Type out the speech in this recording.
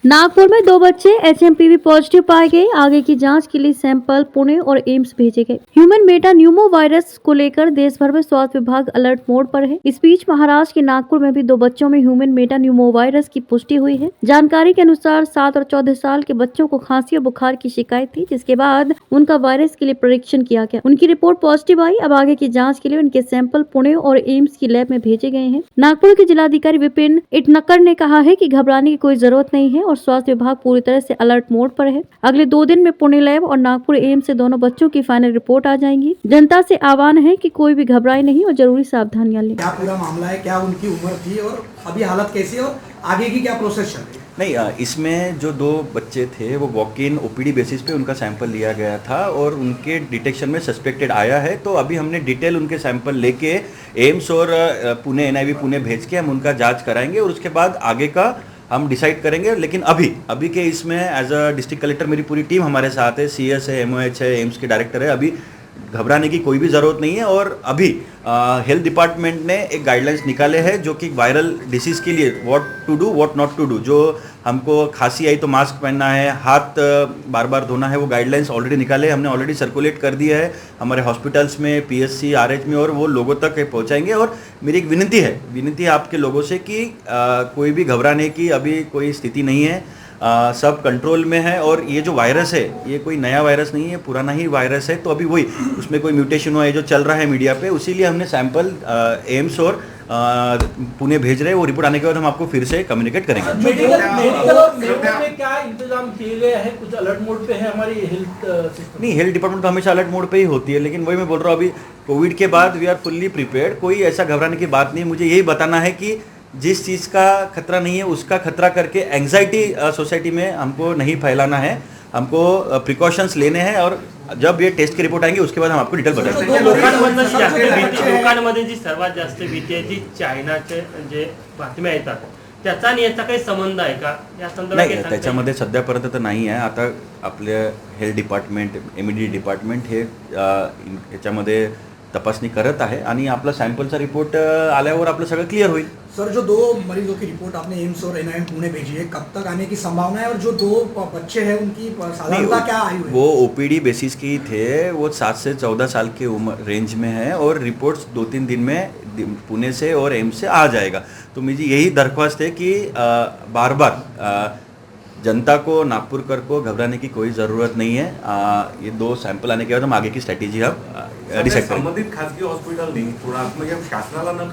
नागपुर में 2 बच्चे HMPV positive पाए गए। आगे की जांच के लिए सैंपल पुणे और एम्स भेजे गए। ह्यूमन मेटा न्यूमो वायरस को लेकर देश भर में स्वास्थ्य विभाग अलर्ट मोड पर है। इस बीच महाराष्ट्र के नागपुर में भी 2 बच्चों में ह्यूमन मेटा न्यूमो वायरस की पुष्टि हुई है। जानकारी के अनुसार 7 और 14 साल के बच्चों को खांसी और बुखार की शिकायत थी, जिसके बाद उनका वायरस के लिए परीक्षण किया गया। उनकी रिपोर्ट पॉजिटिव आई। अब आगे की जाँच के लिए उनके सैंपल पुणे और एम्स की लैब में भेजे गए हैं। नागपुर के जिलाधिकारी विपिन इटनकर ने कहा है कि घबराने की कोई जरूरत नहीं है और स्वास्थ्य विभाग पूरी तरह से अलर्ट मोड पर है। अगले 2 दिन में पुणे लैब और नागपुर एम्स से दोनों बच्चों की फाइनल रिपोर्ट आ जाएंगी। जनता से आह्वान है कि कोई भी घबराए नहीं और जरूरी सावधानियां लें। क्या पूरा मामला है, क्या उनकी उम्र थी और अभी हालत कैसी है और आगे की क्या प्रोसेस चल रही है? नहीं, इसमें जो 2 बच्चे थे वो वॉक इन ओपीडी बेसिस पे उनका सैंपल लिया गया था और उनके डिटेक्शन में सस्पेक्टेड आया है। तो अभी हमने डिटेल उनके सैंपल लेके एम्स और पुणे एनआईवी पुणे भेज के हम उनका जांच कराएंगे और उसके बाद आगे का हम डिसाइड करेंगे। लेकिन अभी के इसमें एज अ डिस्ट्रिक्ट कलेक्टर मेरी पूरी टीम हमारे साथ है, सीएस है, एमओएच है, एम्स के डायरेक्टर है। अभी घबराने की कोई भी ज़रूरत नहीं है और अभी हेल्थ डिपार्टमेंट ने एक गाइडलाइंस निकाले हैं जो कि वायरल डिसीज़ के लिए what to do what not to do. जो हमको खांसी आई तो मास्क पहनना है, हाथ बार बार धोना है, वो गाइडलाइंस ऑलरेडी निकाले, हमने ऑलरेडी सर्कुलेट कर दिया है हमारे हॉस्पिटल्स में, पीएचसी आरएच में, और वो लोगों तक पहुंचाएंगे। और मेरी एक विनती है आपके लोगों से कि कोई भी घबराने की अभी कोई स्थिति नहीं है। सब कंट्रोल में है और ये जो वायरस है ये कोई नया वायरस नहीं है, पुराना ही वायरस है। तो अभी वही उसमें कोई म्यूटेशन हुआ है जो चल रहा है मीडिया पे, उसीलिए हमने सैंपल एम्स और पुणे भेज रहे हैं। वो रिपोर्ट आने के बाद हम आपको फिर से कम्युनिकेट करेंगे। मेडिकल में क्या इंतजाम किए गए हैं? कुछ अलर्ट मोड पे है हमारी हेल्थ सिस्टम? नहीं, हेल्थ डिपार्टमेंट तो हमेशा अलर्ट मोड पे ही होती है, लेकिन वही मैं बोल रहा हूँ अभी कोविड के बाद वी आर फुल्ली प्रिपेयर्ड। कोई ऐसा घबराने की बात नहीं है। मुझे यही बताना है कि जिस चीज़ का खतरा नहीं है उसका खतरा करके एंग्जाइटी सोसाइटी में हमको नहीं फैलाना है, हमको प्रिकॉशंस लेने हैं। और जब ये टेस्ट की रिपोर्ट आएंगी उसके बाद हम आपको डिटेल बताएंगे। लोकांमध्ये जी सर्वात जास्त भीती आहे ती चायनाचे जे बातम्या येतात त्याचा आणि याचा काही संबंध आहे का? या संदर्भात नाही, त्याच्यामध्ये सध्यापर्यंत तर नाही आहे। आता आपले हेल्थ डिपार्टमेंट, एमईडी डिपार्टमेंट हे याच्यामध्ये तपासणी करत आहे आणि आपला सॅम्पलचा रिपोर्ट आल्यावर आपलं सगळं क्लियर होईल। सर, जो 2 मरीजों की रिपोर्ट आपने एम्स और एनआईएम पुणे भेजी है, कब तक आने की संभावना है? और जो 2 बच्चे हैं उनकी साधारणता क्या आयु है? वो ओपीडी बेसिस की थे, वो 7 से 14 साल के उम्र रेंज में है और रिपोर्ट्स 2-3 दिन में पुणे से और एम्स से आ जाएगा। तो मुझे यही दरख्वास्त है कि बार बार जनता को, नागपुरकर को घबराने की कोई ज़रूरत नहीं है। ये 2 सैंपल आने के बाद हम आगे की स्ट्रॅटेजी हम डिसाइड करेंगे। संबंधित खासगी हॉस्पिटलनी थोडा म्हणजे शासनाला न